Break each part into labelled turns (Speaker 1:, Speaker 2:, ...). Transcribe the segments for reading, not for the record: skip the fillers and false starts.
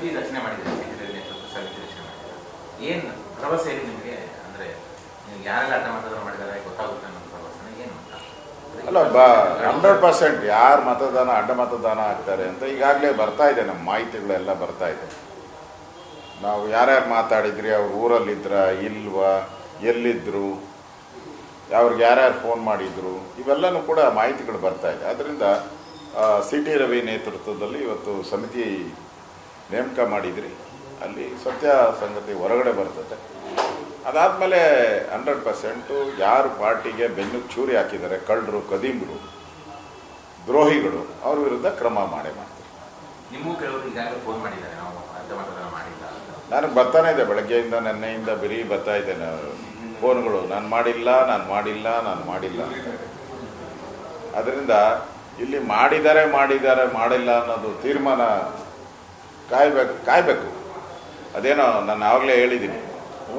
Speaker 1: ಸಮಿತಿ ರಚನೆ ಮಾಡಿದ್ದಾರೆ, ಸಿಟಿ ನೇತೃತ್ವ ಸಮಿತಿ ರಚನೆ ಮಾಡಿದ್ದಾರೆ. ಏನು ಭರವಸೆ ಇದೆ ನಿಮಗೆ? ಅಂದರೆ ಯಾರೆಲ್ಲ ಅಡ್ಡ ಮತದಾನ ಮಾಡಿದ್ದಾರೆ ಗೊತ್ತಾಗುತ್ತೆ ಅನ್ನೋ ಭರವಸೆ ಏನು ಅಂತ?
Speaker 2: ಅಲ್ಲ 100% ಯಾರು ಮತದಾನ ಅಡ್ಡ ಮತದಾನ ಆಗ್ತಾರೆ ಅಂತ ಈಗಾಗಲೇ ಬರ್ತಾ ಇದೆ, ನಮ್ಮ ಮಾಹಿತಿಗಳೆಲ್ಲ ಬರ್ತಾ ಇದೆ. ನಾವು ಯಾರ್ಯಾರು ಮಾತಾಡಿದ್ರಿ, ಅವ್ರ ಊರಲ್ಲಿದ್ರ ಇಲ್ವಾ, ಎಲ್ಲಿದ್ದರು, ಅವ್ರಿಗೆ ಯಾರ್ಯಾರು ಫೋನ್ ಮಾಡಿದ್ರು, ಇವೆಲ್ಲನೂ ಕೂಡ ಮಾಹಿತಿಗಳು ಬರ್ತಾ ಇದೆ. ಆದ್ದರಿಂದ CT ರವಿ ನೇತೃತ್ವದಲ್ಲಿ ಇವತ್ತು ಸಮಿತಿ ನೇಮಕ ಮಾಡಿದ್ರಿ. ಅಲ್ಲಿ ಸತ್ಯ ಸಂಗತಿ ಹೊರಗಡೆ ಬರ್ತದೆ. ಅದಾದಮೇಲೆ 100% ಯಾರು ಪಾರ್ಟಿಗೆ ಬೆನ್ನು ಚೂರಿ ಹಾಕಿದ್ದಾರೆ, ಕಳ್ಳರು, ಕದೀಮ್ರು, ದ್ರೋಹಿಗಳು, ಅವ್ರ ವಿರುದ್ಧ ಕ್ರಮ ಮಾಡೇ ಮಾಡ್ತಾರೆ.
Speaker 1: ನಿಮಗೂ ಕೆಲವರು ಈಗಾಗಲೇ ಫೋನ್ ಮಾಡಿದ್ದಾರೆ, ನಾವು ಅಡ್ಡ ಮತದಾನ ಮಾಡಿಲ್ಲ.
Speaker 2: ನನಗೆ ಬರ್ತಾನೆ ಇದೆ, ಬೆಳಗ್ಗೆಯಿಂದ ನೆನ್ನೆಯಿಂದ ಬರೀ ಬರ್ತಾ ಇದೆ ಫೋನ್ಗಳು, ನಾನು ಮಾಡಿಲ್ಲ ಅಂತ. ಅದರಿಂದ ಇಲ್ಲಿ ಮಾಡಿದ್ದಾರೆ ಮಾಡಿಲ್ಲ ಅನ್ನೋದು ತೀರ್ಮಾನ ಕಾಯ್ಬೇಕು. ಅದೇನೋ ನಾನು ಆವಾಗಲೇ ಹೇಳಿದ್ದೀನಿ,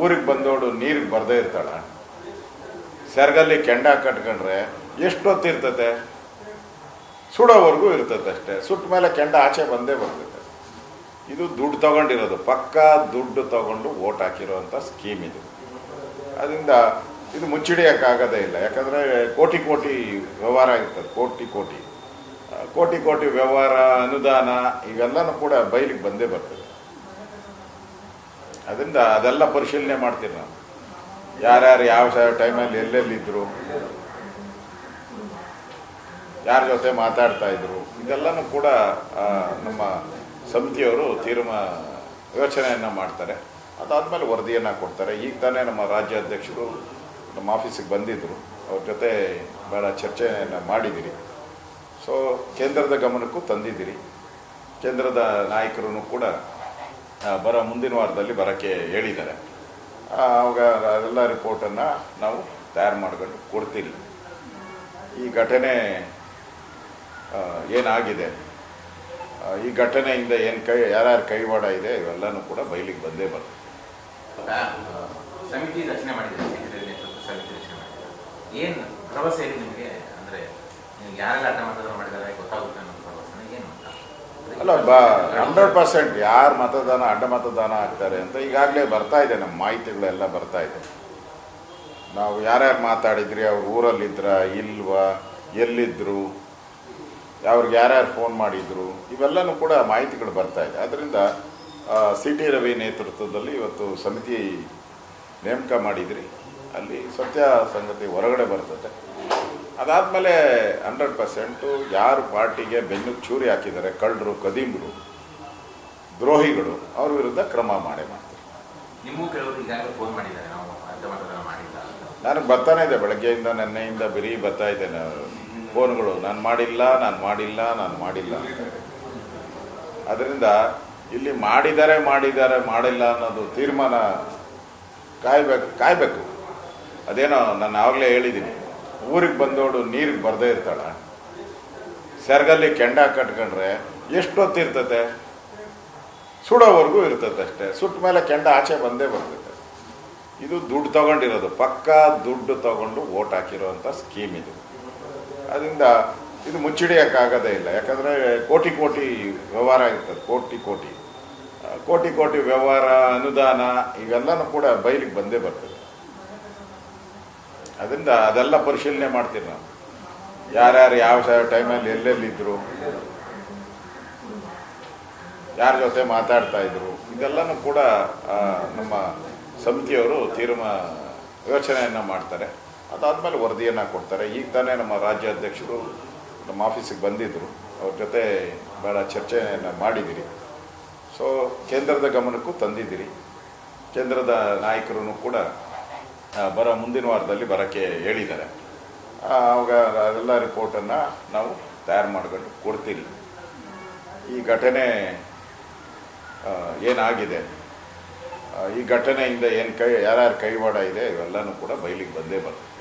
Speaker 2: ಊರಿಗೆ ಬಂದೋಡು ನೀರಿಗೆ ಬರದೇ ಇರ್ತಾಳ, ಸೆರಗಲ್ಲಿ ಕೆಂಡ ಕಟ್ಕೊಂಡ್ರೆ ಎಷ್ಟೊತ್ತಿರ್ತತೆ, ಸುಡೋವರೆಗೂ ಇರ್ತದೆ ಅಷ್ಟೇ. ಸುಟ್ಟ ಮೇಲೆ ಕೆಂಡ ಆಚೆ ಬಂದೇ ಬರ್ತದೆ. ಇದು ದುಡ್ಡು ತಗೊಂಡಿರೋದು, ಪಕ್ಕಾ ದುಡ್ಡು ತಗೊಂಡು ಓಟ್ ಹಾಕಿರೋವಂಥ ಸ್ಕೀಮ್ ಇದು. ಅದರಿಂದ ಇದು ಮುಚ್ಚಿಡಿಯೋಕ್ಕಾಗೋದೇ ಇಲ್ಲ. ಯಾಕಂದರೆ ಕೋಟಿ ವ್ಯವಹಾರ ಇರ್ತದೆ, ಕೋಟಿ ವ್ಯವಹಾರ, ಅನುದಾನ, ಇವೆಲ್ಲನೂ ಕೂಡ ಬಯಲಿಗೆ ಬಂದೇ ಬರ್ತದೆ. ಅದರಿಂದ ಅದೆಲ್ಲ ಪರಿಶೀಲನೆ ಮಾಡ್ತೀವಿ ನಾವು, ಯಾರ್ಯಾರು ಯಾವ ಟೈಮಲ್ಲಿ ಎಲ್ಲೆಲ್ಲಿದ್ದರು, ಯಾರ ಜೊತೆ ಮಾತಾಡ್ತಾ ಇದ್ರು, ಇದೆಲ್ಲನೂ ಕೂಡ ನಮ್ಮ ಸಮಿತಿಯವರು ಯೋಚನೆಯನ್ನು ಮಾಡ್ತಾರೆ. ಅದಾದಮೇಲೆ ವರದಿಯನ್ನು ಕೊಡ್ತಾರೆ. ಈಗ ತಾನೇ ನಮ್ಮ ರಾಜ್ಯಾಧ್ಯಕ್ಷರು ನಮ್ಮ ಆಫೀಸಿಗೆ ಬಂದಿದ್ದರು, ಅವ್ರ ಜೊತೆ ಭಾಳ ಚರ್ಚೆಯನ್ನು ಮಾಡಿದ್ದೀರಿ. ಸೊ ಕೇಂದ್ರದ ಗಮನಕ್ಕೂ ತಂದಿದ್ದೀರಿ. ಕೇಂದ್ರದ ನಾಯಕರು ಕೂಡ ಮುಂದಿನ ವಾರದಲ್ಲಿ ಬರೋಕ್ಕೆ ಹೇಳಿದ್ದಾರೆ. ಅವಾಗ ಅದೆಲ್ಲ ರಿಪೋರ್ಟನ್ನು ನಾವು ತಯಾರು ಮಾಡ್ಕೊಂಡು ಕೊಡ್ತೀವಿ. ಈ ಘಟನೆ ಏನಾಗಿದೆ, ಈ ಘಟನೆಯಿಂದ ಯಾರ್ಯಾರು ಕೈವಾಡ ಇದೆ, ಇವೆಲ್ಲನೂ ಕೂಡ ಬಯಲಿಗೆ ಬಂದೇ ಬರ್ತದೆ.
Speaker 1: ಸಮಿತಿ ರಚನೆ ಮಾಡಿದ್ದಾರೆ, ಸಿಟಿ ನೇತೃತ್ವ ಸಮಿತಿ ರಚನೆ ಮಾಡಿದ್ದಾರೆ. ಏನು ಭರವಸೆ ಇದೆ ನಿಮಗೆ? ಅಂದರೆ ಯಾರೆಲ್ಲ ಅಡ್ಡ ಮತದಾನ ಮಾಡಿದ್ದಾರೆ ಗೊತ್ತಾಗುತ್ತೆ ಅನ್ನೋ ಭರವಸೆ ಏನು ಅಂತ?
Speaker 2: ಅಲ್ಲ 100% ಯಾರು ಮತದಾನ ಅಡ್ಡ ಮತದಾನ ಆಗ್ತಾರೆ ಅಂತ ಈಗಾಗಲೇ ಬರ್ತಾ ಇದೆ, ನಮ್ಮ ಮಾಹಿತಿಗಳೆಲ್ಲ ಬರ್ತಾ ಇದೆ. ನಾವು ಯಾರ್ಯಾರು ಮಾತಾಡಿದ್ರಿ, ಅವ್ರ ಊರಲ್ಲಿದ್ರ ಇಲ್ವಾ, ಎಲ್ಲಿದ್ದರು, ಅವ್ರಿಗೆ ಯಾರ್ಯಾರು ಫೋನ್ ಮಾಡಿದ್ರು, ಇವೆಲ್ಲನೂ ಕೂಡ ಮಾಹಿತಿಗಳು ಬರ್ತಾ ಇದೆ. ಅದರಿಂದ CT ರವಿ ನೇತೃತ್ವದಲ್ಲಿ ಇವತ್ತು ಸಮಿತಿ ನೇಮಕ ಮಾಡಿದ್ರಿ. ಅಲ್ಲಿ ಸತ್ಯ ಸಂಗತಿ ಹೊರಗಡೆ ಬರ್ತದೆ. ಅದಾದಮೇಲೆ 100% ಯಾರು ಪಾರ್ಟಿಗೆ ಬೆನ್ನು ಚೂರಿ ಹಾಕಿದ್ದಾರೆ, ಕಳ್ಳರು, ಕದೀಮ್ರು, ದ್ರೋಹಿಗಳು, ಅವ್ರ ವಿರುದ್ಧ ಕ್ರಮ ಮಾಡೇ ಮಾಡ್ತಾರೆ.
Speaker 1: ನಿಮಗೂ ಕೆಲವರು ಈಗಾಗಲೇ ಫೋನ್ ಮಾಡಿದ್ದಾರೆ, ನಾವು ಅಡ್ಡ ಮತದಾನ ಮಾಡಿಲ್ಲ.
Speaker 2: ನನಗೆ ಬರ್ತಾನೆ ಇದೆ, ಬೆಳಗ್ಗೆಯಿಂದ ನೆನ್ನೆಯಿಂದ ಬರೀ ಬರ್ತಾ ಇದೆ ಫೋನ್ಗಳು, ನಾನು ಮಾಡಿಲ್ಲ ಅಂತ. ಅದರಿಂದ ಇಲ್ಲಿ ಮಾಡಿದ್ದಾರೆ ಮಾಡಿಲ್ಲ ಅನ್ನೋದು ತೀರ್ಮಾನ ಕಾಯ್ಬೇಕು. ಅದೇನೋ ನಾನು ಆವಾಗಲೇ ಹೇಳಿದ್ದೀನಿ, ಊರಿಗೆ ಬಂದೋಡು ನೀರಿಗೆ ಬರದೇ ಇರ್ತಾಳ, ಸೆರಗಲ್ಲಿ ಕೆಂಡ ಕಟ್ಕೊಂಡ್ರೆ ಎಷ್ಟೊತ್ತಿರ್ತತೆ, ಸುಡೋವರೆಗೂ ಇರ್ತದೆ ಅಷ್ಟೇ. ಸುಟ್ಟ ಮೇಲೆ ಕೆಂಡ ಆಚೆ ಬಂದೇ ಬರ್ತದೆ. ಇದು ದುಡ್ಡು ತಗೊಂಡಿರೋದು, ಪಕ್ಕಾ ದುಡ್ಡು ತಗೊಂಡು ಓಟ್ ಹಾಕಿರೋವಂಥ ಸ್ಕೀಮ್ ಇದು. ಅದರಿಂದ ಇದು ಮುಚ್ಚಿಡಿಯೋಕ್ಕಾಗೋದೇ ಇಲ್ಲ. ಯಾಕಂದರೆ ಕೋಟಿ ವ್ಯವಹಾರ ಇರ್ತದೆ, ಕೋಟಿ ವ್ಯವಹಾರ, ಅನುದಾನ, ಇವೆಲ್ಲನೂ ಕೂಡ ಬಯಲಿಗೆ ಬಂದೇ ಬರ್ತದೆ. ಅದರಿಂದ ಅದೆಲ್ಲ ಪರಿಶೀಲನೆ ಮಾಡ್ತೀವಿ ನಾವು, ಯಾರ್ಯಾರು ಯಾವ ಟೈಮಲ್ಲಿ ಎಲ್ಲೆಲ್ಲಿದ್ದರು, ಯಾರ ಜೊತೆ ಮಾತಾಡ್ತಾ ಇದ್ರು, ಇದೆಲ್ಲನೂ ಕೂಡ ನಮ್ಮ ಸಮಿತಿಯವರು ಯೋಚನೆಯನ್ನು ಮಾಡ್ತಾರೆ. ಅದಾದಮೇಲೆ ವರದಿಯನ್ನು ಕೊಡ್ತಾರೆ. ಈಗ ತಾನೇ ನಮ್ಮ ರಾಜ್ಯಾಧ್ಯಕ್ಷರು ನಮ್ಮ ಆಫೀಸಿಗೆ ಬಂದಿದ್ದರು, ಅವ್ರ ಜೊತೆ ಭಾಳ ಚರ್ಚೆಯನ್ನು ಮಾಡಿದ್ದೀರಿ. ಸೊ ಕೇಂದ್ರದ ಗಮನಕ್ಕೂ ತಂದಿದ್ದೀರಿ. ಕೇಂದ್ರದ ನಾಯಕರು ಕೂಡ ಮುಂದಿನ ವಾರದಲ್ಲಿ ಬರೋಕ್ಕೆ ಹೇಳಿದ್ದಾರೆ. ಅವಾಗ ಅದೆಲ್ಲ ರಿಪೋರ್ಟನ್ನು ನಾವು ತಯಾರು ಮಾಡ್ಕೊಂಡು ಕೊಡ್ತೀವಿ. ಈ ಘಟನೆ ಏನಾಗಿದೆ, ಈ ಘಟನೆಯಿಂದ ಯಾರ್ಯಾರು ಕೈವಾಡ ಇದೆ, ಇವೆಲ್ಲನೂ ಕೂಡ ಬಯಲಿಗೆ ಬಂದೇ ಬರ್ತದೆ.